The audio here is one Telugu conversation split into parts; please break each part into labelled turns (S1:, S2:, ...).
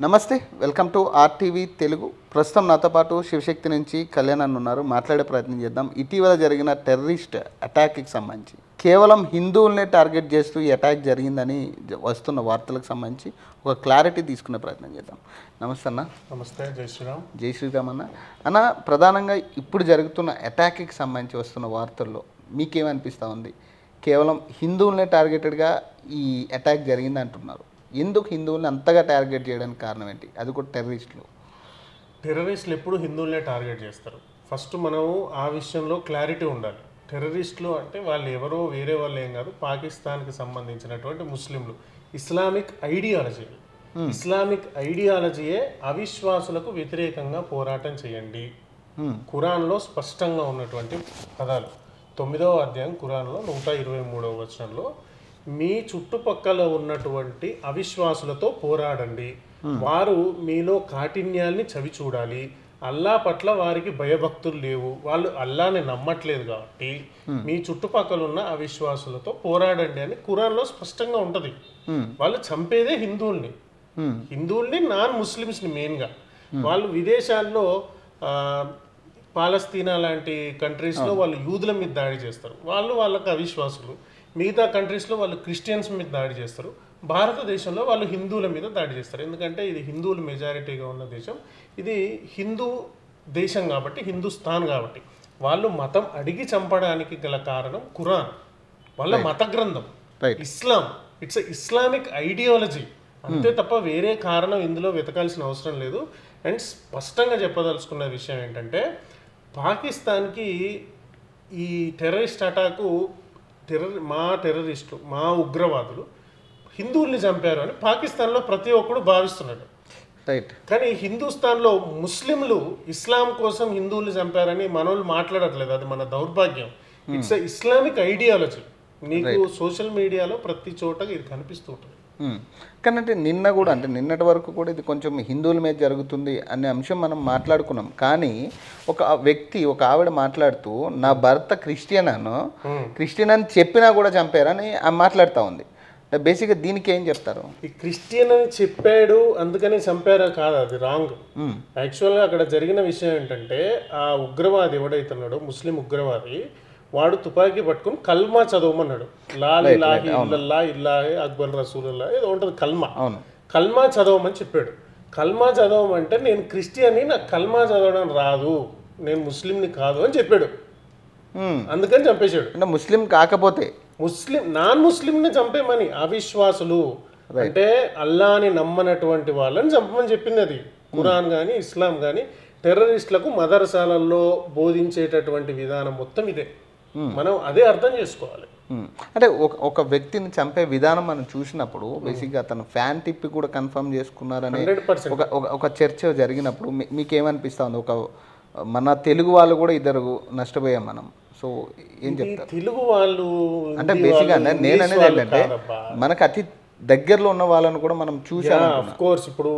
S1: నమస్తే, వెల్కమ్ టు ఆర్టీవీ తెలుగు. ప్రస్తుతం నాతో పాటు శివశక్తి నుంచి కళ్యాణ్ అన్న ఉన్నారు. మాట్లాడే ప్రయత్నం చేద్దాం. ఇటీవల జరిగిన టెర్రరిస్ట్ అటాక్కి సంబంధించి కేవలం హిందువులనే టార్గెట్ చేస్తూ ఈ అటాక్ జరిగిందని వస్తున్న వార్తలకు సంబంధించి ఒక క్లారిటీ తీసుకునే ప్రయత్నం చేద్దాం. నమస్తే అన్న.
S2: నమస్తే. జై శ్రీరామ్.
S1: జై శ్రీరామ్ అన్న. అన్న, ప్రధానంగా ఇప్పుడు జరుగుతున్న అటాక్కి సంబంధించి వస్తున్న వార్తల్లో మీకేమనిపిస్తూ ఉంది? కేవలం హిందువులనే టార్గెటెడ్గా ఈ అటాక్ జరిగింది అంటున్నారు. ఎందుకు హిందువుల్ని అంతగా టార్గెట్ చేయడానికి కారణం ఏంటి? అది కూడా
S2: టెర్రరిస్టులు ఎప్పుడు హిందువులనే టార్గెట్ చేస్తారు. ఫస్ట్ మనం ఆ విషయంలో క్లారిటీ ఉండాలి. టెర్రరిస్టులు అంటే వాళ్ళు ఎవరో వేరే వాళ్ళు ఏం కాదు, పాకిస్తాన్కి సంబంధించినటువంటి ముస్లింలు. ఇస్లామిక్ ఐడియాలజీయే అవిశ్వాసులకు వ్యతిరేకంగా పోరాటం చేయండి. ఖురాన్లో స్పష్టంగా ఉన్నటువంటి పదాలు. 9వ అధ్యాయం ఖురాన్లో 123వ వచనంలో మీ చుట్టుపక్కల ఉన్నటువంటి అవిశ్వాసులతో పోరాడండి, వారు మీలో కాఠిన్యాల్ని చవి చూడాలి, అల్లా పట్ల వారికి భయభక్తులు లేవు, వాళ్ళు అల్లాని నమ్మట్లేదు కాబట్టి మీ చుట్టుపక్కల ఉన్న అవిశ్వాసులతో పోరాడండి అని ఖురాన్లో స్పష్టంగా ఉంటుంది. వాళ్ళు చంపేదే హిందువుల్ని నాన్ ముస్లిమ్స్ని మెయిన్గా. వాళ్ళు విదేశాల్లో పాలస్తీనా లాంటి కంట్రీస్లో వాళ్ళు యూదుల మీద దాడి చేస్తారు, వాళ్ళకి అవిశ్వాసులు. మిగతా కంట్రీస్లో వాళ్ళు క్రిస్టియన్స్ మీద దాడి చేస్తారు. భారతదేశంలో వాళ్ళు హిందువుల మీద దాడి చేస్తారు. ఎందుకంటే ఇది హిందువులు మెజారిటీగా ఉన్న దేశం, ఇది హిందూ దేశం కాబట్టి, హిందుస్థాన్ కాబట్టి. వాళ్ళు మతం అడిగి చంపడానికి గల కారణం ఖురాన్, వాళ్ళ మత గ్రంథం ఇస్లాం. ఇట్స్ ఇస్లామిక్ ఐడియాలజీ అంతే తప్ప వేరే కారణం ఇందులో వెతకాల్సిన అవసరం లేదు. అండ్ స్పష్టంగా చెప్పదలుచుకున్న విషయం ఏంటంటే, పాకిస్తాన్కి ఈ టెర్రరిస్ట్ అటాకు టెర్రరిస్టులు మా ఉగ్రవాదులు హిందువుల్ని చంపారు అని పాకిస్తాన్లో ప్రతి ఒక్కడు భావిస్తున్నాడు. కానీ హిందుస్థాన్లో ముస్లింలు ఇస్లాం కోసం హిందువుల్ని చంపారని మనోళ్ళు మాట్లాడట్లేదు. అది మన దౌర్భాగ్యం. It's Islamic ideology. నీకు సోషల్ మీడియాలో ప్రతి చోట ఇది కనిపిస్తూ ఉంటుంది.
S1: కానీ అంటే నిన్నటి వరకు కూడా ఇది కొంచెం హిందువుల మీద జరుగుతుంది అనే అంశం మనం మాట్లాడుకున్నాం. కానీ ఒక ఆవిడ మాట్లాడుతూ నా భర్త క్రిస్టియన్ అని చెప్పినా కూడా చంపారని మాట్లాడుతూ ఉంది. బేసిక్గా దీనికి ఏం చెప్తారు?
S2: ఈ క్రిస్టియన్ అని చెప్పాడు అందుకని చంపారా కాదు, అది రాంగ్. యాక్చువల్గా అక్కడ జరిగిన విషయం ఏంటంటే, ఆ ఉగ్రవాది ఎవడైతున్నాడో ముస్లిం ఉగ్రవాది, వాడు తుపాకీ పట్టుకుని కల్మా చదవమన్నాడు. లాల్ ఇలాహి ఇల్లల్లా ఇల్లాహి అక్బర్ రసూలుల్లా ఏదో ఉంటుంది కల్మా చదవమని చెప్పాడు. కల్మా చదవమంటే నేను క్రిస్టియన్ని, నాకు కల్మా చదవడం రాదు, నేను ముస్లింని కాదు అని చెప్పాడు. అందుకని చంపేశాడు.
S1: అంటే ముస్లిం కాకపోతే
S2: నాన్ ముస్లింని చంపేమని. అవిశ్వాసులు అంటే అల్లాని నమ్మనటువంటి వాళ్ళని చంపమని చెప్పింది అది ఖురాన్ కానీ ఇస్లాం కానీ. టెర్రరిస్టులకు మదర్సాలలో బోధించేటటువంటి విధానం మొత్తం ఇదే. మనం అదే అర్థం చేసుకోవాలి.
S1: అంటే ఒక వ్యక్తిని చంపే విధానం మనం చూసినప్పుడు బేసిక్గా అతను ఫ్యాన్ టిప్పి కూడా కన్ఫర్మ్ చేసుకున్నారని ఒక చర్చ జరిగినప్పుడు మీకేమనిపిస్తా ఉంది? మన తెలుగు వాళ్ళు కూడా ఇద్దరు నష్టపోయాం మనం. సో ఏం చెప్తారు?
S2: తెలుగు వాళ్ళు
S1: అంటే బేసిక్గా నేను అనేది ఏంటంటే, మనకు అతి దగ్గరలో ఉన్న వాళ్ళని కూడా మనం చూసాం.
S2: ఆఫ్ కోర్స్ ఇప్పుడు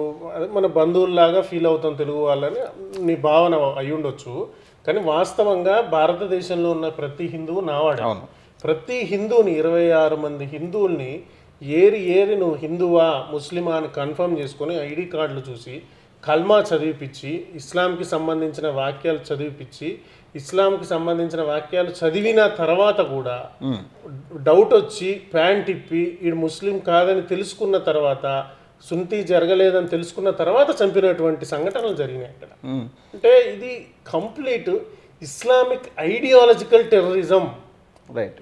S2: మన బంధువుల్లాగా ఫీల్ అవుతాం తెలుగు వాళ్ళని నీ భావన అయి ఉండొచ్చు. కానీ వాస్తవంగా భారతదేశంలో ఉన్న ప్రతి హిందువు నావాడే. ప్రతి హిందువుని 26 మంది హిందువుల్ని ఏరి నువ్వు హిందువా ముస్లిమా అని కన్ఫర్మ్ చేసుకొని ఐడి కార్డులు చూసి కల్మా చదివిపించి, ఇస్లాంకి సంబంధించిన వాక్యాలు చదివిపించి, ఇస్లాంకి సంబంధించిన వాక్యాలు చదివిన తర్వాత కూడా డౌట్ వచ్చి ప్యాంట్ ఇప్పి ఈడు ముస్లిం కాదని తెలుసుకున్న తర్వాత, సున్తి జరగలేదని తెలుసుకున్న తర్వాత చంపినటువంటి సంఘటనలు జరిగినాయి అక్కడ. అంటే ఇది కంప్లీట్ ఇస్లామిక్ ఐడియాలజికల్ టెర్రరిజం.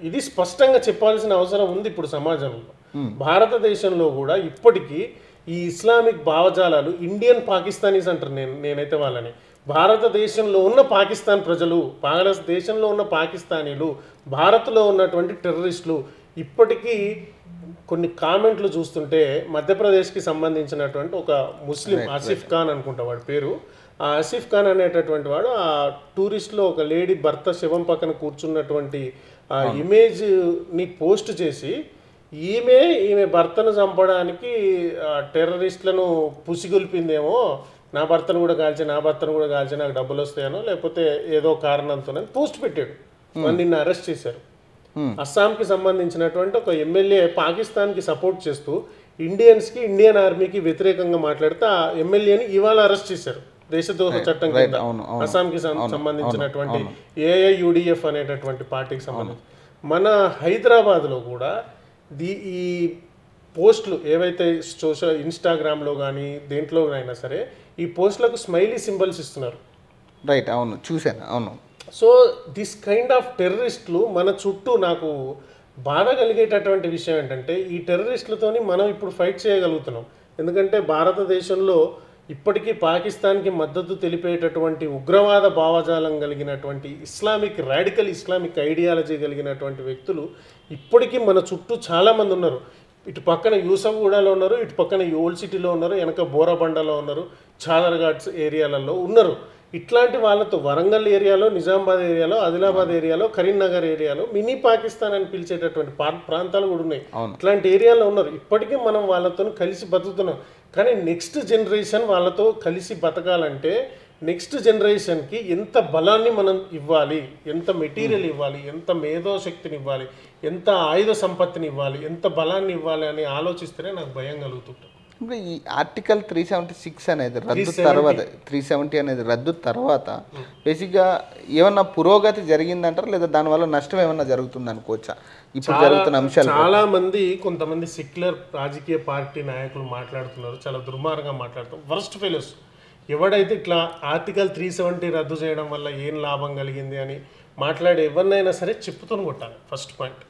S2: ఇది స్పష్టంగా చెప్పాల్సిన అవసరం ఉంది ఇప్పుడు సమాజంలో. భారతదేశంలో కూడా ఇప్పటికీ ఈ ఇస్లామిక్ భావజాలాలు ఇండియన్ పాకిస్తానీస్ అంటారు. నేనైతే వాళ్ళని భారతదేశంలో ఉన్న పాకిస్తాన్ ప్రజలు, భారతదేశంలో ఉన్న పాకిస్తానీలు, భారత్లో ఉన్నటువంటి టెర్రరిస్టులు ఇప్పటికీ కొన్ని కామెంట్లు చూస్తుంటే, మధ్యప్రదేశ్కి సంబంధించినటువంటి ఒక ముస్లిం ఆసిఫ్ ఖాన్ అనుకుంటా వాడి పేరు, ఆ ఆసిఫ్ ఖాన్ అనేటటువంటి వాడు ఆ టూరిస్ట్లో ఒక లేడీ భర్త శవం పక్కన కూర్చున్నటువంటి ఆ ఇమేజ్ని పోస్ట్ చేసి, ఈమె భర్తను చంపడానికి టెర్రరిస్టులను పుసిగొల్పిందేమో, నా భర్తను కూడా కాల్చి నాకు డబ్బులు వస్తాయనో లేకపోతే ఏదో కారణంతోనే పోస్ట్ పెట్టాడు. నిన్న అరెస్ట్ చేశారు. అస్సాంకి సంబంధించినటువంటి ఒక ఎమ్మెల్యే పాకిస్తాన్కి సపోర్ట్ చేస్తూ ఇండియన్స్కి ఇండియన్ ఆర్మీకి వ్యతిరేకంగా మాట్లాడితే ఆ ఎమ్మెల్యేని ఇవాళ అరెస్ట్ చేశారు దేశద్రోహ చట్టం కింద. అస్సాంకి సంబంధించినటువంటి ఏఐయుడిఎఫ్ అనేటటువంటి పార్టీకి సంబంధించి. మన హైదరాబాద్లో కూడా ఈ పోస్టులు ఏవైతే ఇన్స్టాగ్రామ్లో కానీ దేంట్లో అయినా సరే ఈ పోస్టులకు స్మైలీ సింబల్స్ ఇస్తున్నారు.
S1: రైట్, అవును, చూశాను, అవును.
S2: సో దిస్ కైండ్ ఆఫ్ టెర్రరిస్టులు మన చుట్టూ నాకు బాధ కలిగేటటువంటి విషయం ఏంటంటే ఈ టెర్రరిస్టులతోని మనం ఇప్పుడు ఫైట్ చేయగలుగుతున్నాం. ఎందుకంటే భారతదేశంలో ఇప్పటికీ పాకిస్తాన్కి మద్దతు తెలిపేటటువంటి ఉగ్రవాద భావజాలం కలిగినటువంటి రాడికల్ ఇస్లామిక్ ఐడియాలజీ కలిగినటువంటి వ్యక్తులు ఇప్పటికీ మన చుట్టూ చాలామంది ఉన్నారు. ఇటు పక్కన యూసఫ్గూడలో ఉన్నారు, ఇటు పక్కన ఓల్డ్ సిటీలో ఉన్నారు, వెనక బోరబండలో ఉన్నారు, చాదర్ఘాట్స్ ఏరియాలలో ఉన్నారు. ఇట్లాంటి వాళ్ళతో వరంగల్ ఏరియాలో, నిజామాబాద్ ఏరియాలో, ఆదిలాబాద్ ఏరియాలో, కరీంనగర్ ఏరియాలో మినీ పాకిస్తాన్ అని పిలిచేటటువంటి ప్రాంతాలు కూడా ఉన్నాయి. ఇట్లాంటి ఏరియాలో ఉన్నారు. ఇప్పటికీ మనం వాళ్ళతో కలిసి బతుకుతున్నాం. కానీ నెక్స్ట్ జనరేషన్ వాళ్ళతో కలిసి బతకాలంటే నెక్స్ట్ జనరేషన్కి ఎంత బలాన్ని మనం ఇవ్వాలి, ఎంత మెటీరియల్ ఇవ్వాలి, ఎంత మేధోశక్తిని ఇవ్వాలి, ఎంత ఆయుధ సంపత్తిని ఇవ్వాలి, ఎంత బలాన్ని ఇవ్వాలి అని ఆలోచిస్తేనే నాకు భయం కలుగుతుంటుంది.
S1: ఇప్పుడు ఈ ఆర్టికల్ 376 అనేది రద్దు తర్వాత 370 అనేది రద్దు తర్వాత బేసిక్గా ఏమన్నా పురోగతి జరిగిందంటారా, లేదా దానివల్ల నష్టం ఏమన్నా జరుగుతుంది అనుకోవచ్చా ఇప్పుడు జరుగుతున్న అంశాలు?
S2: చాలా మంది కొంతమంది సెక్యులర్ రాజకీయ పార్టీ నాయకులు మాట్లాడుతున్నారు, చాలా దుర్మార్గంగా మాట్లాడుతున్నారు. వర్స్ట్ ఫెలోస్ ఎవడైతే ఇట్లా ఆర్టికల్ 370 రద్దు చేయడం వల్ల ఏం లాభం కలిగింది అని మాట్లాడే ఎవరినైనా సరే చెప్పుతూనే కొట్టాలి. ఫస్ట్ పాయింట్,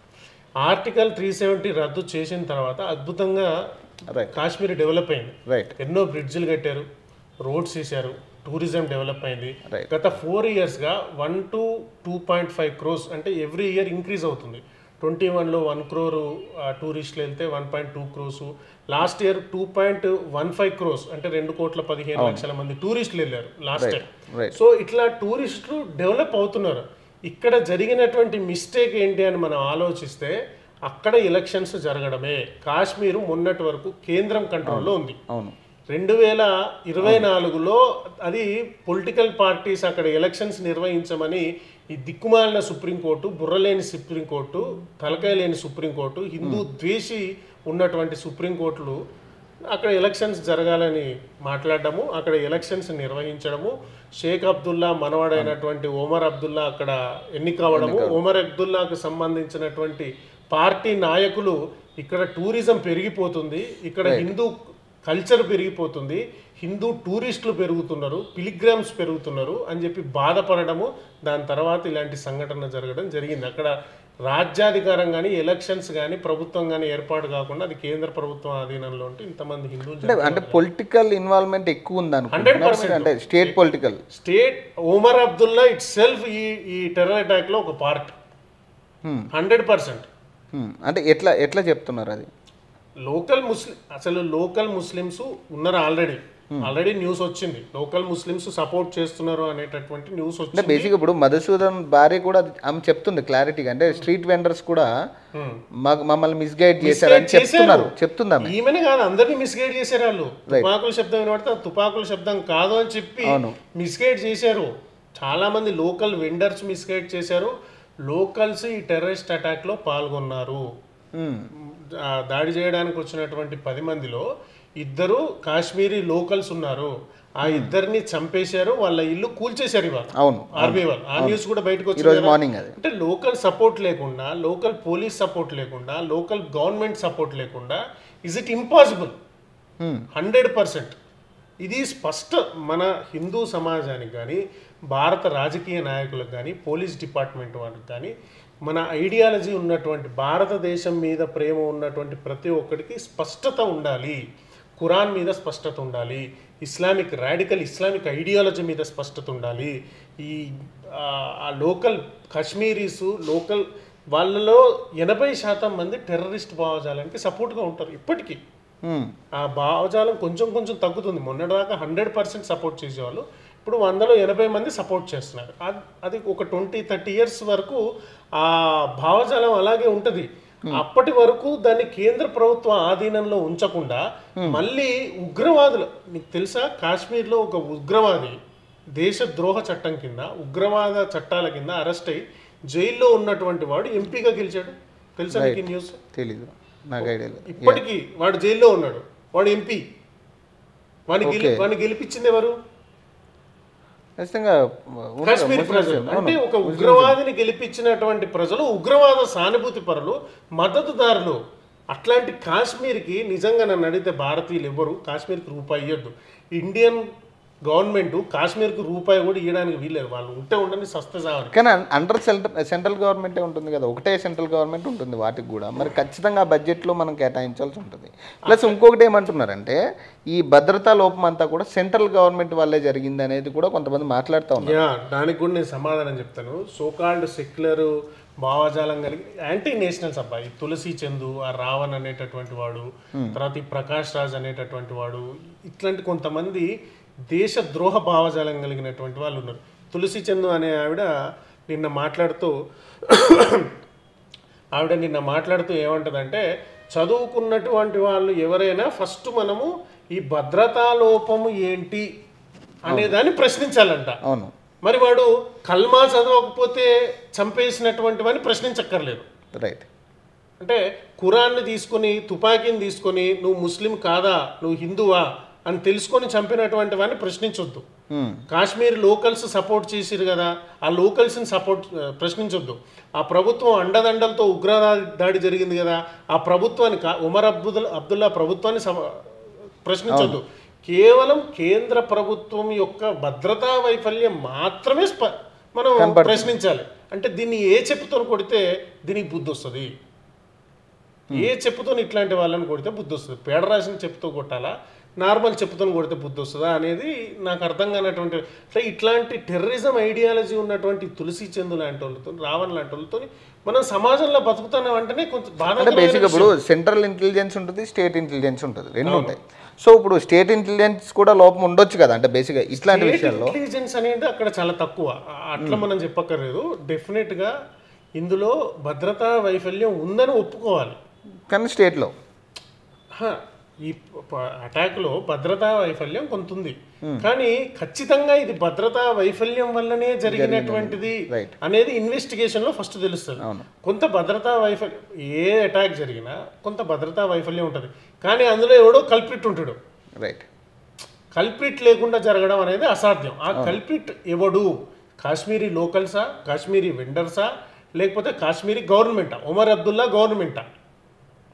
S2: ఆర్టికల్ 370 రద్దు చేసిన తర్వాత అద్భుతంగా కాశ్మీర్ డెవలప్ అయింది. ఎన్నో బ్రిడ్జిలు కట్టారు, రోడ్స్ వేసారు, టూరిజం డెవలప్ అయింది. గత 4 ఇయర్స్గా 1 to 2.5 crores అంటే ఎవ్రీ ఇయర్ ఇంక్రీజ్ అవుతుంది. 21లో 1 crore టూరిస్టులు వెళ్తే 1.2 crores, లాస్ట్ ఇయర్ 2.15 crores అంటే 2,15,00,000 మంది టూరిస్టులు వెళ్ళారు లాస్ట్ టైం. సో ఇట్లా టూరిస్టులు డెవలప్ అవుతున్నారు. ఇక్కడ జరిగినటువంటి మిస్టేక్ ఏంటి అని మనం ఆలోచిస్తే అక్కడ ఎలక్షన్స్ జరగడమే. కాశ్మీరు మొన్నటి వరకు కేంద్రం కంట్రోల్లో ఉంది. 2024లో అది పొలిటికల్ పార్టీస్ అక్కడ ఎలక్షన్స్ నిర్వహించమని ఈ దిక్కుమాలిన సుప్రీంకోర్టు, బుర్రలేని సుప్రీంకోర్టు, తలకాయ లేని సుప్రీంకోర్టు, హిందూ ద్వేషి ఉన్నటువంటి సుప్రీంకోర్టులు అక్కడ ఎలక్షన్స్ జరగాలని మాట్లాడడము, అక్కడ ఎలక్షన్స్ నిర్వహించడము, షేక్ అబ్దుల్లా మనవాడైనటువంటి ఒమర్ అబ్దుల్లా అక్కడ ఎన్నికవడము, ఒమర్ అబ్దుల్లాకు సంబంధించినటువంటి పార్టీ నాయకులు ఇక్కడ టూరిజం పెరిగిపోతుంది, ఇక్కడ హిందూ కల్చర్ పెరిగిపోతుంది, హిందూ టూరిస్టులు పెరుగుతున్నారు, పిలిగ్రామ్స్ పెరుగుతున్నారు అని చెప్పి బాధపడము. దాని తర్వాత ఇలాంటి సంఘటన జరగడం జరిగింది. అక్కడ రాజ్యాధికారం కానీ ఎలక్షన్స్ కానీ ప్రభుత్వం కానీ ఏర్పాటు కాకుండా అది కేంద్ర ప్రభుత్వం ఆధీనంలో ఉంటే ఇంతమంది హిందువులు
S1: అంటే పొలిటికల్ ఇన్వాల్వ్మెంట్ ఎక్కువ ఉంది 100%. అంటే state political
S2: Omar Abdullah it self ఈ టెర్రర్ అటాక్ లో ఒక పార్ట్ 100%.
S1: అంటే ఎట్లా చెప్తున్నారు అది?
S2: లోకల్ ముస్లిమ్స్ ఉన్నారు ఆల్రెడీ న్యూస్ వచ్చింది. లోకల్ ముస్లిమ్స్ సపోర్ట్ చేస్తున్నారు అనేటటువంటి న్యూస్ వచ్చింది.
S1: బేసిక్ ఇప్పుడు మధుసూదన్ భార్య కూడా ఆమె చెప్తుంది క్లారిటీగా, అంటే స్ట్రీట్ వెండర్స్ కూడా మమ్మల్ని మిస్గైడ్ చేశారని చెప్తుంది ఆమె.
S2: ఈమెనే కాదు, అందరినీ మిస్గైడ్ చేశారు వాళ్ళు. తుపాకుల శబ్దం వినబడితే తుపాకుల శబ్దం కాదు అని చెప్పి మిస్గైడ్ చేశారు. చాలా మంది లోకల్ వెండర్స్ మిస్గైడ్ చేశారు. లోకల్స్ ఈ టెర్రరిస్ట్ అటాక్ లో పాల్గొన్నారు. దాడి చేయడానికి వచ్చినటువంటి 10 మందిలో 2 కాశ్మీరీ లోకల్స్ ఉన్నారు. ఆ 2ని చంపేశారు, వాళ్ళ ఇల్లు కూల్చేశారు ఇవాళ ఆర్మీ వాళ్ళు. ఆ న్యూస్ కూడా బయటకు వచ్చింది. అంటే లోకల్ సపోర్ట్ లేకుండా, లోకల్ పోలీస్ సపోర్ట్ లేకుండా, లోకల్ గవర్నమెంట్ సపోర్ట్ లేకుండా ఇస్ ఇట్ ఇంపాసిబుల్ 100%. ఇది మన హిందూ సమాజానికి కానీ, భారత రాజకీయ నాయకులకు కానీ, పోలీస్ డిపార్ట్మెంట్ వాళ్ళకి కానీ, మన ఐడియాలజీ ఉన్నటువంటి భారతదేశం మీద ప్రేమ ఉన్నటువంటి ప్రతి ఒక్కరికి స్పష్టత ఉండాలి. ఖురాన్ మీద స్పష్టత ఉండాలి, రాడికల్ ఇస్లామిక్ ఐడియాలజీ మీద స్పష్టత ఉండాలి. ఆ లోకల్ కాశ్మీరీస్ లోకల్ వాళ్ళలో 80% మంది టెర్రరిస్ట్ భావజాలానికి సపోర్ట్గా ఉంటారు ఇప్పటికీ. ఆ భావజాలం కొంచెం తగ్గుతుంది. మొన్నటిదాకా 100% సపోర్ట్ చేసేవాళ్ళు, ఇప్పుడు 100లో 80 మంది సపోర్ట్ చేస్తున్నారు. అది ఒక 20-30 ఇయర్స్ వరకు ఆ భావజాలం అలాగే ఉంటుంది. అప్పటి వరకు దాన్ని కేంద్ర ప్రభుత్వ ఆధీనంలో ఉంచకుండా మళ్ళీ ఉగ్రవాదులు, నీకు తెలుసా కాశ్మీర్లో ఒక ఉగ్రవాది దేశద్రోహ చట్టం కింద, ఉగ్రవాద చట్టాల కింద అరెస్ట్ అయ్యి జైల్లో ఉన్నటువంటి వాడు ఎంపీగా గెలిచాడు. తెలుసా నీకు న్యూస్?
S1: తెలీదు. నాకు ఐడియా లేదు.
S2: ఇప్పటికీ వాడు జైల్లో ఉన్నాడు, వాడు ఎంపీ. వాడిని గెలిపించింది ఎవరు?
S1: ఖచ్చితంగా
S2: కాశ్మీర్ ప్రజలు. అంటే ఒక ఉగ్రవాదిని గెలిపించినటువంటి ప్రజలు, ఉగ్రవాద సానుభూతి పరులు, మద్దతుదారులు. అట్లాంటి కాశ్మీర్కి నిజంగా నన్ను అడిగితే భారతీయులు ఎవరు కాశ్మీర్కి రూపాయి ఇవ్వద్దు. ఇండియన్ గవర్నమెంట్ కాశ్మీర్కి రూపాయి కూడా ఇవ్వడానికి వీల్లేదు. వాళ్ళు ఉంటే ఉండని సస్త సావాలి.
S1: కానీ అండర్ సెంట్రల్ గవర్నమెంటే ఉంటుంది కదా, ఒకటే సెంట్రల్ గవర్నమెంట్ ఉంటుంది వాటికి కూడా. మరి ఖచ్చితంగా బడ్జెట్లో మనం కేటాయించాల్సి ఉంటుంది. ప్లస్ ఇంకొకటి ఏమంటున్నారంటే ఈ భద్రతా లోపం అంతా కూడా సెంట్రల్ గవర్నమెంట్ వల్లే జరిగింది అనేది కూడా కొంతమంది మాట్లాడుతూ ఉన్నారు.
S2: దానికి కూడా నేను సమాధానం చెప్తాను. సోకాల్డ్ సెక్యులర్ భావజాలం కలిగి యాంటీ నేషనల్స్ అబ్బాయి తులసి చందు, ఆ రావణ్ అనేటటువంటి వాడు, తర్వాత ఈ ప్రకాష్ రాజ్ అనేటటువంటి వాడు, ఇట్లాంటి కొంతమంది దేశ ద్రోహ భావజాలం కలిగినటువంటి వాళ్ళు ఉన్నారు. తులసి చందు అనే నిన్న మాట్లాడుతూ ఏమంటుందంటే, చదువుకున్నటువంటి వాళ్ళు ఎవరైనా ఫస్ట్ మనము ఈ భద్రతా లోపము ఏంటి అనేదాన్ని ప్రశ్నించాలంట.
S1: అవును.
S2: మరి వాడు కల్మా చదవకపోతే చంపేసినటువంటి వాడిని ప్రశ్నించక్కర్లేదు.
S1: రైట్.
S2: అంటే ఖురాన్ని తీసుకొని, తుపాకీని తీసుకొని నువ్వు ముస్లిం కాదా, నువ్వు హిందువా అని తెలుసుకొని చంపినటువంటి వాడిని ప్రశ్నించొద్దు. కాశ్మీర్ లోకల్స్ సపోర్ట్ చేసిరు కదా, ఆ లోకల్స్ని ప్రశ్నించొద్దు. ఆ ప్రభుత్వం అండదండలతో ఉగ్రదాడి జరిగింది కదా, ఆ ప్రభుత్వాన్ని ఉమర్ అబ్దుల్లా ప్రభుత్వాన్ని ప్రశ్నించొద్దు. కేవలం కేంద్ర ప్రభుత్వం యొక్క భద్రతా వైఫల్యం మాత్రమే మనం ప్రశ్నించాలి. అంటే దీన్ని ఏ చెప్పుతో కొడితే దీనికి బుద్ధి వస్తుంది, ఏ చెప్పుతో ఇట్లాంటి వాళ్ళని కొడితే బుద్ధి వస్తుంది? పేడ రాసిన చెప్పుతో కొట్టాలా, నార్మల్ చెప్పుతో కొడితే బుద్ధి వస్తుందా అనేది నాకు అర్థం కానటువంటి. ఇట్లాంటి టెర్రరిజం ఐడియాలజీ ఉన్నటువంటి తులసి చందు లాంటి వాళ్ళతో, రావణ్ లాంటి వాళ్ళతో మనం సమాజంలో బతుకుతున్నాం అంటేనే కొంచెం బాధ.
S1: బేసిక్గా ఇప్పుడు సెంట్రల్ ఇంటెలిజెన్స్ ఉంటుంది, స్టేట్ ఇంటెలిజెన్స్ ఉంటుంది, రెండు ఉంటాయి. సో ఇప్పుడు స్టేట్ ఇంటెలిజెన్స్ కూడా లోపం ఉండొచ్చు కదా, అంటే బేసిక్గా ఇట్లాంటి విషయాల్లో
S2: ఇంటెలిజెన్స్ అనేది అక్కడ చాలా తక్కువ. అట్లా మనం చెప్పక్కర్లేదు. డెఫినెట్గా ఇందులో భద్రతా వైఫల్యం ఉందని ఒప్పుకోవాలి.
S1: కానీ స్టేట్లో
S2: ఈ అటాక్లో భద్రతా వైఫల్యం కొంత ఉంది, కానీ ఖచ్చితంగా ఇది భద్రతా వైఫల్యం వల్లనే జరిగినటువంటిది అనేది ఇన్వెస్టిగేషన్లో ఫస్ట్ తెలుస్తుంది. కొంత భద్రతా వైఫల్యం, ఏ అటాక్ జరిగినా కొంత భద్రతా వైఫల్యం ఉంటుంది, కానీ అందులో ఎవడో కల్ప్రిట్ ఉంటాడు.
S1: రైట్.
S2: కల్ప్రిట్ లేకుండా జరగడం అనేది అసాధ్యం. ఆ కల్ప్రిట్ ఎవడు? కాశ్మీరీ లోకల్సా, కాశ్మీరీ వెండర్సా, లేకపోతే కాశ్మీరీ గవర్నమెంటా, ఉమర్ అబ్దుల్లా గవర్నమెంటా?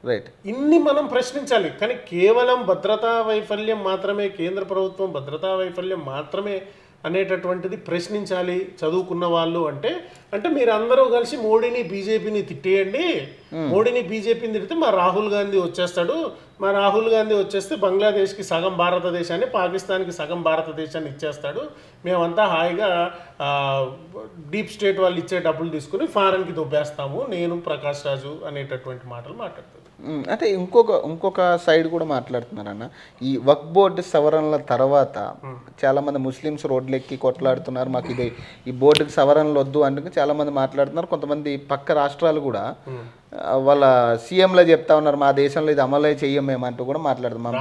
S1: రైట్.
S2: ఇన్ని మనం ప్రశ్నించాలి. కానీ కేవలం భద్రతా వైఫల్యం మాత్రమే, కేంద్ర ప్రభుత్వం భద్రతా వైఫల్యం మాత్రమే అనేటటువంటిది ప్రశ్నించాలి చదువుకున్న వాళ్ళు. అంటే మీరు అందరూ కలిసి మోడీని బీజేపీని తిట్టేయండి, మోడీని బీజేపీని తిడితే మా రాహుల్ గాంధీ వచ్చేస్తాడు, మా రాహుల్ గాంధీ వచ్చేస్తే బంగ్లాదేశ్కి సగం భారతదేశాన్ని, పాకిస్తాన్కి సగం భారతదేశాన్ని ఇచ్చేస్తాడు, మేమంతా హాయిగా డీప్ స్టేట్ వాళ్ళు ఇచ్చే డబ్బులు తీసుకుని ఫారెన్కి దొబ్బేస్తాము, నేను ప్రకాష్ రాజు అనేటటువంటి మాటలు మాట్లాడతాడు.
S1: అంటే ఇంకొక సైడ్ కూడా మాట్లాడుతున్నారన్న, ఈ వక్ఫ్ బోర్డు సవరణల తర్వాత చాలామంది ముస్లిమ్స్ రోడ్లెక్కి కొట్లాడుతున్నారు, మాకు ఇది ఈ బోర్డుకి సవరణలు వద్దు అంటే చాలామంది మాట్లాడుతున్నారు. కొంతమంది పక్క రాష్ట్రాలు కూడా వాళ్ళ సీఎంలో చెప్తా ఉన్నారు, మా దేశంలో ఇది అమలు చెయ్యం మేమంటూ కూడా మాట్లాడుతున్నాం.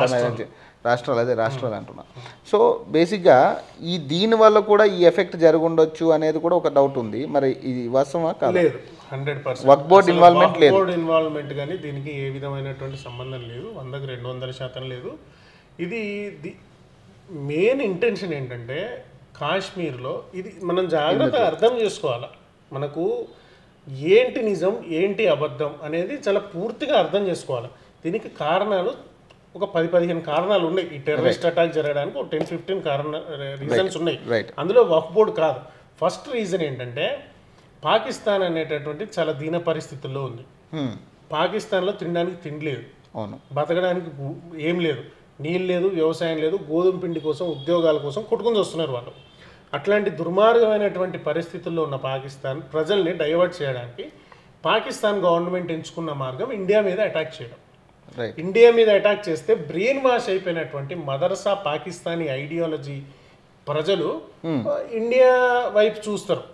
S1: రాష్ట్రాలు అంటున్నా. సో బేసిక్గా దీనివల్ల కూడా ఈ ఎఫెక్ట్ జరుగుండొచ్చు అనేది కూడా ఒక డౌట్ ఉంది. మరి ఇది వాస్తవమా కాదు?
S2: 100%
S1: వక్ఫ్ బోర్డ్ ఇన్వాల్వ్మెంట్ లేదు.
S2: ఇన్వాల్వ్మెంట్ కానీ దీనికి ఏ విధమైనటువంటి సంబంధం లేదు, 100కి 200% లేదు. ఇది మెయిన్ ఇంటెన్షన్ ఏంటంటే కాశ్మీర్లో ఇది మనం జాగ్రత్తగా అర్థం చేసుకోవాలి. మనకు ఏంటి నిజం ఏంటి అబద్ధం అనేది చాలా పూర్తిగా అర్థం చేసుకోవాలి. దీనికి కారణాలు ఒక 10-15 కారణాలు ఉన్నాయి. ఈ టెర్రరిస్ట్ అటాక్ జరగడానికి ఒక 10-15 రీజన్స్ ఉన్నాయి. అందులో వక్ఫ్ బోర్డు కాదు. ఫస్ట్ రీజన్ ఏంటంటే పాకిస్తాన్ అనేటటువంటి చాలా దీన పరిస్థితుల్లో ఉంది. పాకిస్తాన్లో తినడానికి తిండి లేదు, బతకడానికి ఏం లేదు, నీళ్ళు లేదు, వ్యవసాయం లేదు, గోధుమ పిండి కోసం ఉద్యోగాల కోసం కొట్టుకుని వస్తున్నారు వాళ్ళు. అట్లాంటి దుర్మార్గమైనటువంటి పరిస్థితుల్లో ఉన్న పాకిస్తాన్ ప్రజల్ని డైవర్ట్ చేయడానికి పాకిస్తాన్ గవర్నమెంట్ ఎంచుకున్న మార్గం ఇండియా మీద అటాక్ చేయడం. ఇండియా మీద అటాక్ చేస్తే బ్రెయిన్ వాష్ అయిపోయినటువంటి మదర్సా పాకిస్తానీ ఐడియాలజీ ప్రజలు ఇండియా వైపు చూస్తారు.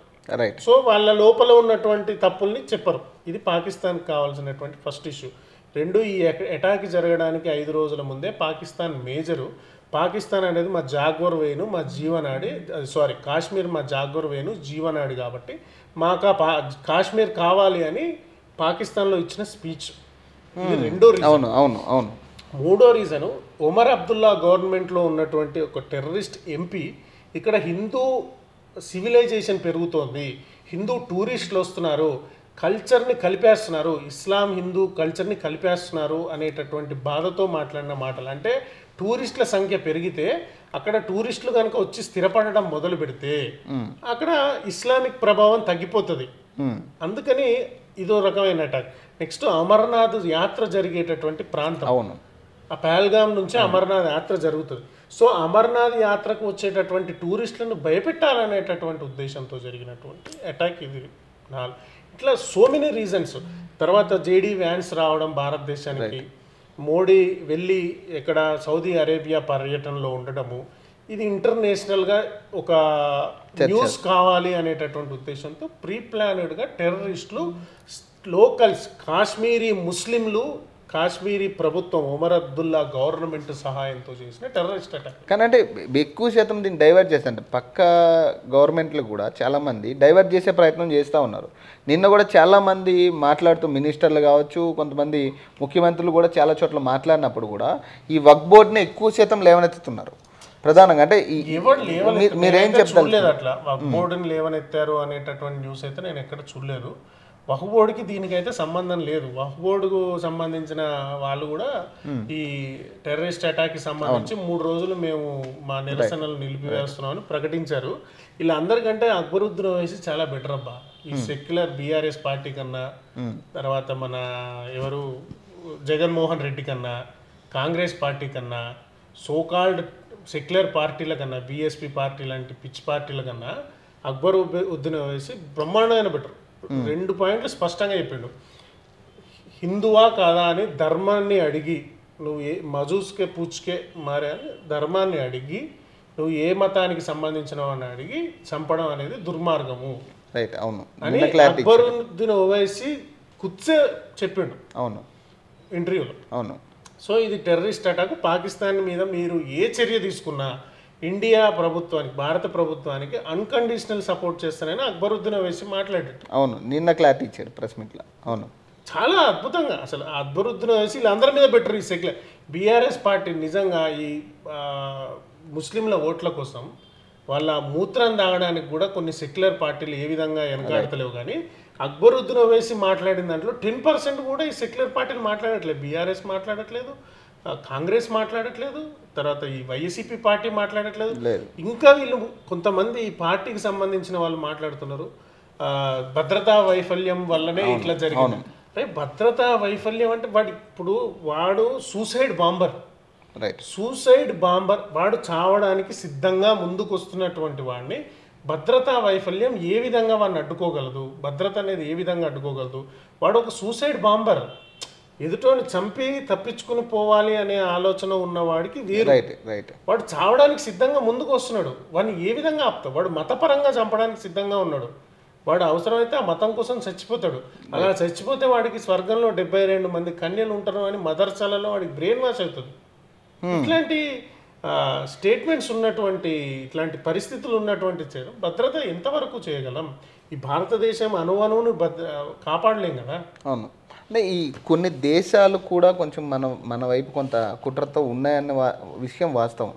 S2: సో వాళ్ళ లోపల ఉన్నటువంటి తప్పుల్ని చెప్పరు. ఇది పాకిస్తాన్కి కావాల్సినటువంటి ఫస్ట్ ఇష్యూ. రెండు, ఈ అటాక్ జరగడానికి 5 రోజుల ముందే పాకిస్తాన్ మేజరు, పాకిస్తాన్ అనేది మా జాగ్వర్ వేను మా జీవనాడి, కాశ్మీర్ మా జాగ్వర్ వేను జీవనాడి కాబట్టి మాకు కాశ్మీర్ కావాలి అని పాకిస్తాన్లో ఇచ్చిన స్పీచ్ ఇది రెండో రీజన్.
S1: అవును అవును అవును.
S2: మూడో రీజను ఒమర్ అబ్దుల్లా గవర్నమెంట్లో ఉన్నటువంటి ఒక టెర్రరిస్ట్ ఎంపీ ఇక్కడ హిందూ సివిలైజేషన్ పెరుగుతోంది, హిందూ టూరిస్టులు వస్తున్నారు, కల్చర్ని కలిపేస్తున్నారు, ఇస్లాం హిందూ కల్చర్ని కలిపేస్తున్నారు అనేటటువంటి బాధతో మాట్లాడిన మాటలు. అంటే టూరిస్టుల సంఖ్య పెరిగితే అక్కడ టూరిస్టులు కనుక వచ్చి స్థిరపడడం మొదలు పెడితే అక్కడ ఇస్లామిక్ ప్రభావం తగ్గిపోతుంది. అందుకని ఇదో రకమైన అటాక్. నెక్స్ట్ అమర్నాథ్ యాత్ర జరిగేటటువంటి ప్రాంతం,
S1: అవును,
S2: ఆ పహల్గామ్ నుంచి అమర్నాథ్ యాత్ర జరుగుతుంది. సో అమర్నాథ్ యాత్రకు వచ్చేటటువంటి టూరిస్టులను భయపెట్టాలనేటటువంటి ఉద్దేశంతో జరిగినటువంటి అటాక్ ఇది. ఇట్లా సో మెనీ రీజన్స్. తర్వాత జేడీ వ్యాన్స్ రావడం భారతదేశానికి, మోడీ వెళ్ళి ఇక్కడ సౌదీ అరేబియా పర్యటనలో ఉండడము, ఇది ఇంటర్నేషనల్గా ఒక న్యూస్ కావాలి అనేటటువంటి ఉద్దేశంతో ప్రీ ప్లానెడ్గా టెర్రరిస్టులు, లోకల్స్, కాశ్మీరీ ముస్లింలు, కాశ్మీరీ ప్రభుత్వం ఒమర్ అబ్దుల్లా గవర్నమెంట్ సహాయంతో చేసిన టెర్రరిస్ట్ అటాక్.
S1: కానీ అంటే ఎక్కువ శాతం దీన్ని డైవర్ట్ చేస్తారంటే పక్క గవర్నమెంట్లు కూడా చాలామంది డైవర్ట్ చేసే ప్రయత్నం చేస్తూ ఉన్నారు. నిన్న కూడా చాలామంది మాట్లాడుతూ మినిస్టర్లు కావచ్చు, కొంతమంది ముఖ్యమంత్రులు కూడా చాలా చోట్ల మాట్లాడినప్పుడు కూడా ఈ వక్ఫ్ బోర్డుని ఎక్కువ శాతం లేవనెత్తుతున్నారు ప్రధానంగా. అంటే మీరేం చెప్తారు?
S2: చూడలేదు అట్లా వక్ఫ్ బోర్డుని లేవనెత్తారు అనేటటువంటి న్యూస్ అయితే నేను ఎక్కడ చూడలేదు. వక్ఫ్ బోర్డుకి దీనికైతే సంబంధం లేదు. వక్ఫ్ బోర్డుకు సంబంధించిన వాళ్ళు కూడా ఈ టెర్రరిస్ట్ అటాక్కి సంబంధించి 3 రోజులు మేము మా నిరసనలు నిలిపివేస్తున్నామని ప్రకటించారు. వీళ్ళందరికంటే అక్బరుద్దీన్ ఓవైసీ చాలా బెటర్ అబ్బా. ఈ సెక్యులర్ బీఆర్ఎస్ పార్టీ కన్నా, తర్వాత మన ఎవరు జగన్మోహన్ రెడ్డి కన్నా, కాంగ్రెస్ పార్టీ కన్నా, సోకాల్డ్ సెక్యులర్ పార్టీల కన్నా, బీఎస్పీ పార్టీ లాంటి పిచ్ పార్టీల కన్నా అక్బరుద్దీన్ ఓవైసీ బ్రహ్మాండమైన బెటర్. 2 పాయింట్లు స్పష్టంగా చెప్పిండు. హిందువా కాదా అని ధర్మాన్ని అడిగి, నువ్వు ఏ మజూస్కే పూచ్కే మారే అని ధర్మాన్ని అడిగి, నువ్వు ఏ మతానికి సంబంధించినవు అని అడిగి చంపడం అనేది దుర్మార్గము అని అక్బరుద్దీన్ ఓవైసీ కుత్సే చెప్పిండు అవును ఇంటర్వ్యూలో. అవును. సో ఇది టెర్రరిస్ట్ అటాక్. పాకిస్తాన్ మీద మీరు ఏ చర్య తీసుకున్నా ఇండియా ప్రభుత్వానికి, భారత ప్రభుత్వానికి అన్కండిషనల్ సపోర్ట్ చేస్తానని అక్బరుద్దీన్ ఓవైసీ మాట్లాడాడు.
S1: అవును, నిన్న క్లారిటీ ఇచ్చాడు ప్రెస్ మీట్లో. అవును,
S2: చాలా అద్భుతంగా. అసలు అక్బరుద్దీన్ ఓవైసీ వీళ్ళందరి మీద బెటర్. ఈ సెక్యులర్ బీఆర్ఎస్ పార్టీ నిజంగా ఈ ముస్లింల ఓట్ల కోసం వాళ్ళ మూత్రం తాగడానికి కూడా కొన్ని సెక్యులర్ పార్టీలు ఏ విధంగా వెనకాడతలేవు. కానీ అక్బరుద్దీన్ ఓవైసీ మాట్లాడిన దాంట్లో 10% కూడా ఈ సెక్యులర్ పార్టీలు మాట్లాడట్లేదు. బీఆర్ఎస్ మాట్లాడట్లేదు, కాంగ్రెస్ మాట్లాడట్లేదు, తర్వాత ఈ వైసీపీ పార్టీ మాట్లాడట్లేదు. ఇంకా వీళ్ళు కొంతమంది ఈ పార్టీకి సంబంధించిన వాళ్ళు మాట్లాడుతున్నారు భద్రతా వైఫల్యం వల్లనే ఇట్లా జరిగింది. భద్రతా వైఫల్యం అంటే వాడు సూసైడ్ బాంబర్. సూసైడ్ బాంబర్ వాడు చావడానికి సిద్ధంగా ముందుకు వస్తున్నటువంటి వాడిని భద్రతా వైఫల్యం ఏ విధంగా వాడిని అడ్డుకోగలదు? భద్రత అనేది ఏ విధంగా అడ్డుకోగలదు? వాడు ఒక సూసైడ్ బాంబర్. ఎదుటోని చంపి తప్పించుకుని పోవాలి అనే ఆలోచన ఉన్నవాడికి వీరు. వాడు చావడానికి సిద్ధంగా ముందుకు వస్తున్నాడు. వాడిని ఏ విధంగా ఆపుతావు? వాడు మతపరంగా చంపడానికి సిద్ధంగా ఉన్నాడు. వాడు అవసరమైతే ఆ మతం కోసం చచ్చిపోతాడు. అలా చచ్చిపోతే వాడికి స్వర్గంలో 72 మంది కన్యలు ఉంటారు అని మదర్సాలలో వాడికి బ్రెయిన్ వాష్ అవుతుంది. ఇట్లాంటి స్టేట్మెంట్స్ ఉన్నటువంటి, ఇట్లాంటి పరిస్థితులు ఉన్నటువంటి భద్రత ఎంతవరకు చేయగలం? ఈ భారతదేశం అణువును కాపాడలేం కదా. అవును.
S1: అంటే ఈ కొన్ని దేశాలు కూడా కొంచెం మన వైపు కొంత కుట్రతో ఉన్నాయన్న విషయం వాస్తవం.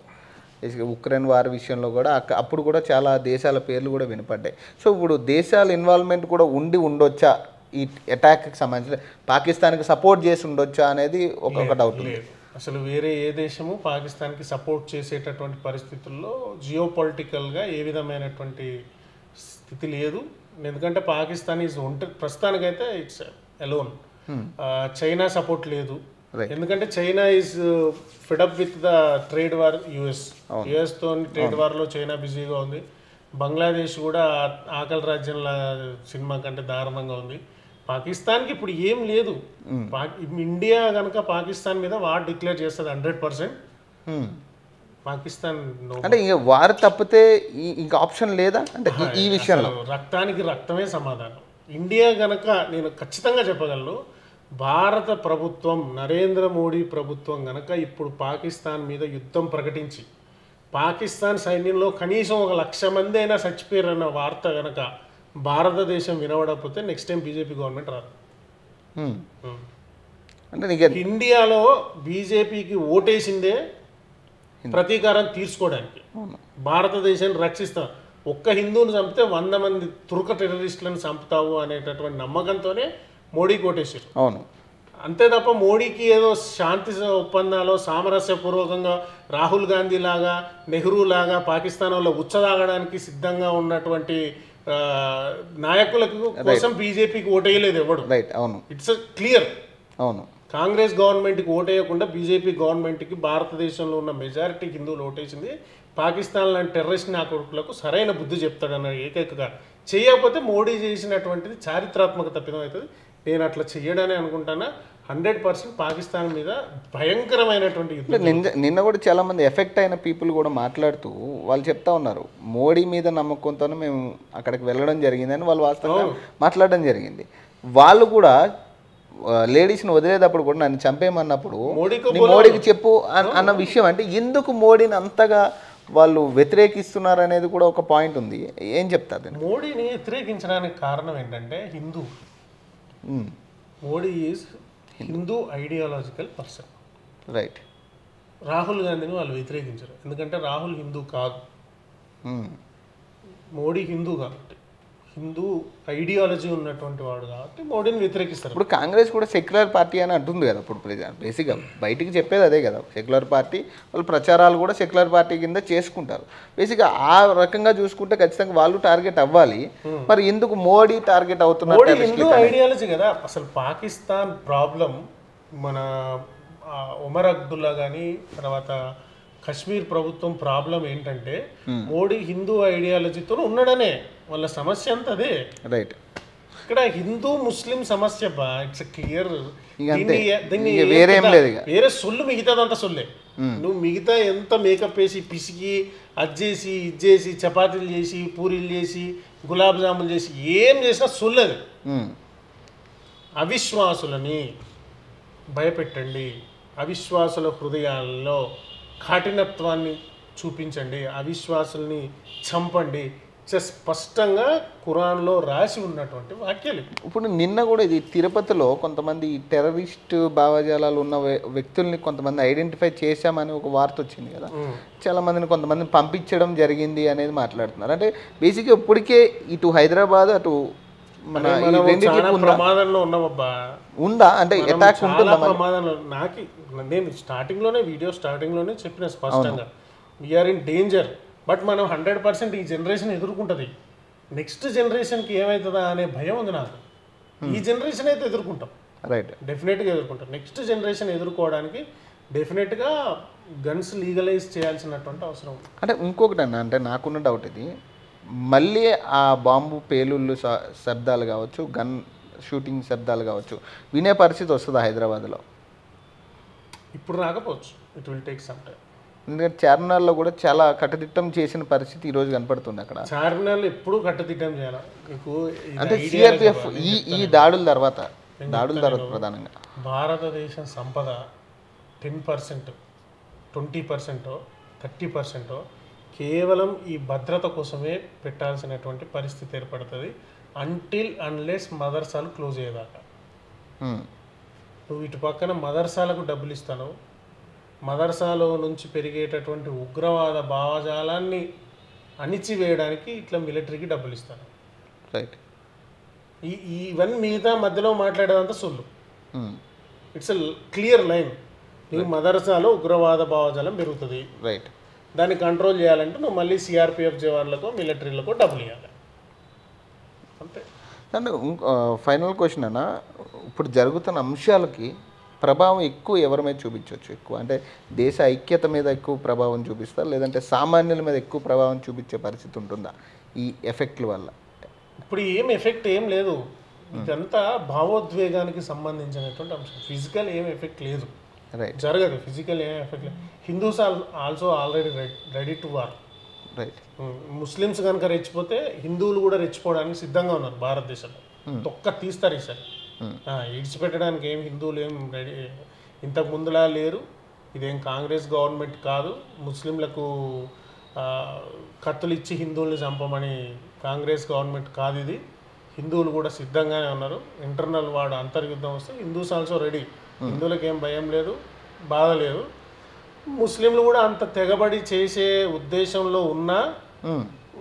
S1: ఉక్రెయిన్ వారి విషయంలో కూడా అప్పుడు కూడా చాలా దేశాల పేర్లు కూడా వినపడ్డాయి. సో ఇప్పుడు దేశాల ఇన్వాల్వ్మెంట్ కూడా ఉండొచ్చా ఈ అటాక్కి సంబంధించి? పాకిస్తాన్కి సపోర్ట్ చేసి ఉండొచ్చా అనేది ఒక డౌట్.
S2: అసలు వేరే ఏ దేశము పాకిస్తాన్కి సపోర్ట్ చేసేటటువంటి పరిస్థితుల్లో జియోపొలిటికల్గా ఏ విధమైనటువంటి స్థితి లేదు. ఎందుకంటే పాకిస్తాన్ ఈజ్ ప్రస్తుతానికైతే ఇట్స్ అలోన్. చైనా సపోర్ట్ లేదు. ఎందుకంటే China is fed up with the trade war. యుఎస్తో ట్రేడ్ వార్లో చైనా బిజీగా ఉంది. బంగ్లాదేశ్ కూడా ఆకలి రాజ్యంల సినిమా కంటే దారుణంగా ఉంది. పాకిస్తాన్కి ఇప్పుడు ఏం లేదు. ఇండియా కనుక పాకిస్తాన్ మీద వార్ డిక్లేర్ చేస్తుంది 100%. పాకిస్తాన్
S1: అంటే ఇంకా వారు తప్పితే ఇంకా ఆప్షన్ లేదా అంటే ఈ విషయంలో?
S2: రక్తానికి రక్తమే సమాధానం. ఇండియా కనుక నేను ఖచ్చితంగా చెప్పగలను, భారత ప్రభుత్వం, నరేంద్ర మోడీ ప్రభుత్వం కనుక ఇప్పుడు పాకిస్తాన్ మీద యుద్ధం ప్రకటించి పాకిస్తాన్ సైన్యంలో కనీసం 1,00,000 మంది అయినా చచ్చిపోయారన్న వార్త కనుక భారతదేశం వినవడకపోతే నెక్స్ట్ టైం బీజేపీ గవర్నమెంట్ రాదు.
S1: అంటే నీకు
S2: ఇండియాలో బీజేపీకి ఓటేసిందే ప్రతీకారం తీర్చుకోవడానికి, భారతదేశాన్ని రక్షిస్తాం. ఒక్క హిందువుని చంపితే 100 మంది తుర్క టెర్రరిస్టులను చంపుతావు అనేటటువంటి నమ్మకంతోనే మోడీకి ఓటేసారు.
S1: అవును.
S2: అంతే తప్ప మోడీకి ఏదో శాంతి ఒప్పందాలు సామరస్యపూర్వకంగా రాహుల్ గాంధీ లాగా, నెహ్రూ లాగా పాకిస్తాన్ వల్ల ఉచ్చదాగడానికి సిద్ధంగా ఉన్నటువంటి నాయకులకు కోసం బీజేపీకి ఓటేయలేదు ఎవడు.
S1: రైట్. అవును.
S2: It's clear.
S1: అవును.
S2: కాంగ్రెస్ గవర్నమెంట్కి ఓటేయకుండా బీజేపీ గవర్నమెంట్కి భారతదేశంలో ఉన్న మెజారిటీ హిందువులు ఓటేసింది. పాకిస్తాన్ లాంటి టెర్రరిస్ట్ నాయకులకు సరైన బుద్ధి చెప్తాడన్న ఏకైకగా. చేయకపోతే మోడీ చేసినటువంటిది చారిత్రాత్మక తప్పిదం అవుతుంది. నేను అట్లా చెయ్యడని అనుకుంటానా. 100% పాకిస్తాన్ మీద భయంకరమైనటువంటి యుద్ధం.
S1: నిన్న కూడా చాలా మంది ఎఫెక్ట్ అయిన పీపుల్ కూడా మాట్లాడుతూ వాళ్ళు చెప్తా ఉన్నారు, మోడీ మీద నమ్మకంతోనే మేము అక్కడికి వెళ్ళడం జరిగిందని వాళ్ళు వాస్తవంగా మాట్లాడడం జరిగింది. వాళ్ళు కూడా లేడీస్ని వదిలేటప్పుడు కూడా నన్ను చంపేయమన్నప్పుడు మోడీకి చెప్పు అన్న విషయం. అంటే ఎందుకు మోడీని అంతగా వాళ్ళు వ్యతిరేకిస్తున్నారు అనేది కూడా ఒక పాయింట్ ఉంది. ఏం చెప్తారు?
S2: మోడీని వ్యతిరేకించడానికి కారణం ఏంటంటే Hindu. Modi is Hindu ideological person.
S1: Right.
S2: Rahul గాంధీని వాళ్ళు వ్యతిరేకించరు, ఎందుకంటే రాహుల్ హిందూ కాదు, మోడీ హిందూ కాబట్టి, హిందూ ఐడియాలజీ ఉన్నటువంటి వాడు కాబట్టి మోడీని వ్యతిరేకిస్తారు.
S1: ఇప్పుడు కాంగ్రెస్ కూడా సెక్యులర్ పార్టీ అని అంటుంది కదా. ఇప్పుడు బేసిక్గా బయటికి చెప్పేది అదే కదా, సెక్యులర్ పార్టీ. వాళ్ళు ప్రచారాలు కూడా సెక్యులర్ పార్టీ కింద చేసుకుంటారు. బేసిక్గా ఆ రకంగా చూసుకుంటే ఖచ్చితంగా వాళ్ళు టార్గెట్ అవ్వాలి. మరి ఎందుకు మోడీ టార్గెట్ అవుతున్నారు?
S2: హిందూ ఐడియాలజీ కదా. అసలు పాకిస్తాన్ ప్రాబ్లం మన ఉమర్ అబ్దుల్లా కానీ తర్వాత కశ్మీర్ ప్రభుత్వం ప్రాబ్లం ఏంటంటే మోడీ హిందూ ఐడియాలజీతో ఉన్నాడనే. వాళ్ళ సమస్య అంత అదే.
S1: రైట్.
S2: ఇక్కడ హిందూ ముస్లిం సమస్య బా, ఇట్స్ క్లియర్. వేరే సొల్లు మిగతాదంతా సొల్లే. నువ్వు మిగతా ఎంత మేకప్ వేసి పిసికి అది చేసి ఇది చేసి చపాతీలు చేసి పూరీలు చేసి గులాబ్ జాములు చేసి ఏం చేసినా సొల్లది. అవిశ్వాసులని భయపెట్టండి, అవిశ్వాసుల హృదయాల్లో కఠినత్వాన్ని చూపించండి, అవిశ్వాసుల్ని చంపండి. స్పష్టంగా ఖురాన్లో రాసి ఉన్నటువంటి వాక్యాలు.
S1: ఇప్పుడు నిన్న కూడా ఇది తిరుపతిలో కొంతమంది టెర్రరిస్ట్ భావజాలాలు ఉన్న వ్యక్తుల్ని కొంతమంది ఐడెంటిఫై చేశామని ఒక వార్త వచ్చింది కదా. చాలా మందిని కొంతమందిని పంపించడం జరిగింది అనేది మాట్లాడుతున్నారు. అంటే బేసిక్గా ఇప్పటికే ఇటు హైదరాబాద్ అటు మన
S2: ప్రమాదంలో ఉన్నామబ్బా.
S1: ఉందా అంటే అటాక్ ఉంటుందా?
S2: ప్రమాదంలో నేను వీడియో స్టార్టింగ్లోనే చెప్పిన స్పష్టంగా, వీఆర్ ఇన్ డేంజర్. బట్ మనం 100% ఈ జనరేషన్ ఎదుర్కొంటుంది. నెక్స్ట్ జనరేషన్కి ఏమవుతుందా అనే భయం ఉంది నాకు. ఈ జనరేషన్ అయితే ఎదుర్కొంటాం,
S1: రైట్,
S2: డెఫినెట్గా ఎదుర్కొంటాం. నెక్స్ట్ జనరేషన్ ఎదుర్కోవడానికి డెఫినెట్గా గన్స్ లీగలైజ్ చేయాల్సినటువంటి అవసరం ఉంది.
S1: అంటే ఇంకొకటి అన్న, అంటే నాకున్న డౌట్ ఇది, మళ్ళీ ఆ బాంబు పేలుళ్ళు శబ్దాలు కావచ్చు, గన్ షూటింగ్ శబ్దాలు కావచ్చు వినే పరిస్థితి వస్తుందా హైదరాబాద్లో?
S2: ఇప్పుడు రాకపోవచ్చు, it will take some time.
S1: ఎందుకంటే చార్మినార్లో కూడా చాలా కట్టుదిట్టం చేసిన పరిస్థితి ఈరోజు కనపడుతుంది. అక్కడ
S2: చార్మినార్లో ఎప్పుడు కట్టుదిట్టం చేయాలి మీకు.
S1: అంటే సిఆర్పిఎఫ్ ఈ దాడుల తర్వాత ప్రధానంగా
S2: భారతదేశం సంపద 10%, 20%, 30% కేవలం ఈ భద్రత కోసమే పెట్టాల్సినటువంటి పరిస్థితి ఏర్పడుతుంది. అన్లెస్ మదర్సాలు క్లోజ్ అయ్యేదాకా. నువ్వు ఇటు పక్కన మదర్సాలకు డబ్బులు ఇస్తాను, మదర్సాలో నుంచి పెరిగేటటువంటి ఉగ్రవాద భావజాలాన్ని అణిచివేయడానికి ఇట్లా మిలిటరీకి డబ్బులు ఇస్తాను.
S1: రైట్.
S2: ఇవన్నీ మిగతా మధ్యలో మాట్లాడేదంతా సొల్లు. It's a clear line. నీకు మదర్సాలో ఉగ్రవాద భావజాలం పెరుగుతుంది,
S1: రైట్.
S2: దాన్ని కంట్రోల్ చేయాలంటే నువ్వు మళ్ళీ సిఆర్పిఎఫ్ జవాన్లకో మిలిటరీలకో డబ్బులు ఇవ్వాలి, అంతే.
S1: అండ్ ఫైనల్ క్వశ్చన్ అన్న, ఇప్పుడు జరుగుతున్న అంశాలకి ప్రభావం ఎక్కువ ఎవరి మీద చూపించవచ్చు? ఎక్కువ అంటే దేశ ఐక్యత మీద ఎక్కువ ప్రభావం చూపిస్తారు, లేదంటే సామాన్యుల మీద ఎక్కువ ప్రభావం చూపించే పరిస్థితి ఉంటుందా ఈ ఎఫెక్ట్ల వల్ల?
S2: ఇప్పుడు ఎఫెక్ట్ ఏం లేదు. ఇదంతా భావోద్వేగానికి సంబంధించినటువంటి అంశం. ఫిజికల్ ఏం ఎఫెక్ట్ లేదు, జరగదు. ఫిజికల్ ఏం ఎఫెక్ట్ లేదు. Hindus also already ready to war.
S1: Right.
S2: Muslims కనుక రెచ్చిపోతే హిందువులు కూడా రెచ్చిపోవడానికి సిద్ధంగా ఉన్నారు భారతదేశంలో. తొక్క తీస్తారు ఈసారి. ఇడిచిపెట్టడానికి ఏం హిందువులు ఏం రెడీ ఇంతకు ముందులా లేరు. ఇదేం కాంగ్రెస్ గవర్నమెంట్ కాదు. ముస్లింలకు కత్తులు ఇచ్చి హిందువుల్ని చంపమని కాంగ్రెస్ గవర్నమెంట్ కాదు ఇది. హిందువులు కూడా సిద్ధంగానే ఉన్నారు. ఇంటర్నల్ వాడు అంతర్యుద్ధం వస్తే హిందూస్ ఆల్సో రెడీ. హిందువులకు ఏం భయం లేదు, బాధ లేదు. ముస్లింలు కూడా అంత తెగబడి చేసే ఉద్దేశంలో ఉన్నా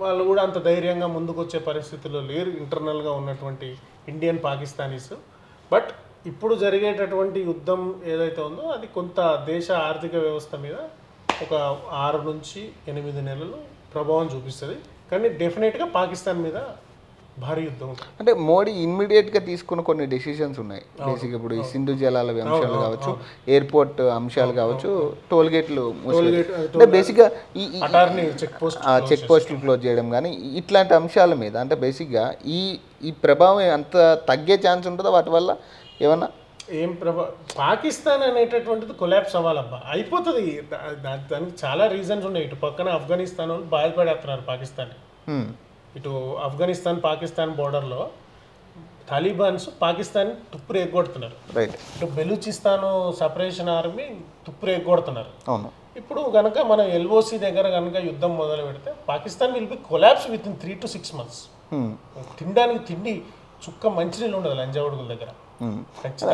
S2: వాళ్ళు కూడా అంత ధైర్యంగా ముందుకు వచ్చే పరిస్థితుల్లో లేరు ఇంటర్నల్గా ఉన్నటువంటి ఇండియన్ పాకిస్తానీస్. బట్ ఇప్పుడు జరిగేటటువంటి యుద్ధం ఏదైతే ఉందో అది కొంత దేశ ఆర్థిక వ్యవస్థ మీద ఒక 6 నుంచి 8 నెలలు ప్రభావం చూపిస్తుంది. కానీ డెఫినెట్గా పాకిస్తాన్ మీద భారీ యుద్ధం ఉంటుంది.
S1: అంటే మోడీ ఇమ్మీడియట్గా తీసుకున్న కొన్ని డెసిషన్స్ ఉన్నాయి. బేసిక్గా ఇప్పుడు ఈ సింధు జలాల అంశాలు కావచ్చు, ఎయిర్పోర్ట్ అంశాలు కావచ్చు, టోల్ గేట్లు అంటే బేసిక్గా ఈ చెక్ పోస్టులు క్లోజ్ చేయడం కానీ ఇట్లాంటి అంశాల మీద అంటే బేసిక్గా ఈ ప్రభావం అంత తగ్గే ఛాన్స్ ఉంటుందో వాటి వల్ల ఏమన్నా
S2: ఏం పాకిస్తాన్ అనేటటువంటిది కొలాప్స్ అవ్వాలబ్బా, అయిపోతుంది. దానికి చాలా రీజన్స్ ఉన్నాయి. ఇటు పక్కన ఆఫ్ఘనిస్తాన్ వాళ్ళు బాధపడేస్తున్నారు పాకిస్తాన్. ఇటు ఆఫ్ఘనిస్తాన్ పాకిస్తాన్ బోర్డర్లో తాలిబాన్స్ పాకిస్తాన్ తుప్పురు ఎగ్గొడుతున్నారు. ఇటు బెలూచిస్తాన్ సపరేషన్ ఆర్మీ తుప్పురు ఎగ్గొడుతున్నారు. ఇప్పుడు కనుక మనం ఎల్ఓసి దగ్గర కనుక యుద్ధం మొదలు పెడితే Pakistan will be collapse with in 3 to 6 months. తినడానికి తిండి చుక్క మంచినీళ్ళు ఉండదు లంజావుడుగుల దగ్గర.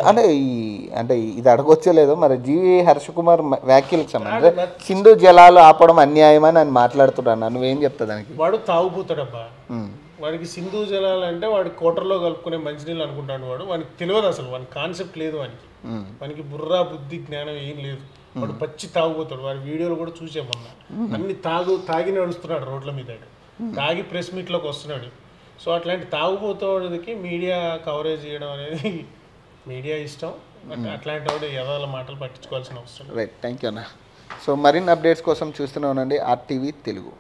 S1: అంటే ఇది అడగొచ్చలేదు మరి. జీవి హర్ష కుమార్ వ్యాఖ్యలకు సంబంధించి సింధు జలాలు ఆపడం అన్యాయం అని నేను మాట్లాడుతున్నాను, నువ్వేం చెప్తా దానికి?
S2: వాడు తాగుపోతాడబ్బా. వాడికి సింధు జలాలు అంటే వాడి కోటర్లో కలుపుకునే మంచినీళ్ళు అనుకుంటాడు. వాడికి తెలియదు అసలు, వాడి కాన్సెప్ట్ లేదు వానికి బుర్రా బుద్ధి జ్ఞానం ఏం లేదు. వాడు పచ్చి తాగుపోతాడు. వాడి వీడియోలు కూడా చూసేమన్నా అన్ని తాగి నడుస్తున్నాడు రోడ్ల మీద, తాగి ప్రెస్ మీట్లోకి వస్తున్నాడు. సో అట్లాంటి తాగుపోతాడికి మీడియా కవరేజ్ చేయడం అనేది మీడియా ఇష్టం. అట్లాంటి వాడు ఎవరి మాటలు పట్టించుకోవాల్సిన అవసరం.
S1: రైట్, థ్యాంక్ యూ అన్న. సో మరిన్ని అప్డేట్స్ కోసం చూస్తూనే ఉండండి RTV తెలుగు.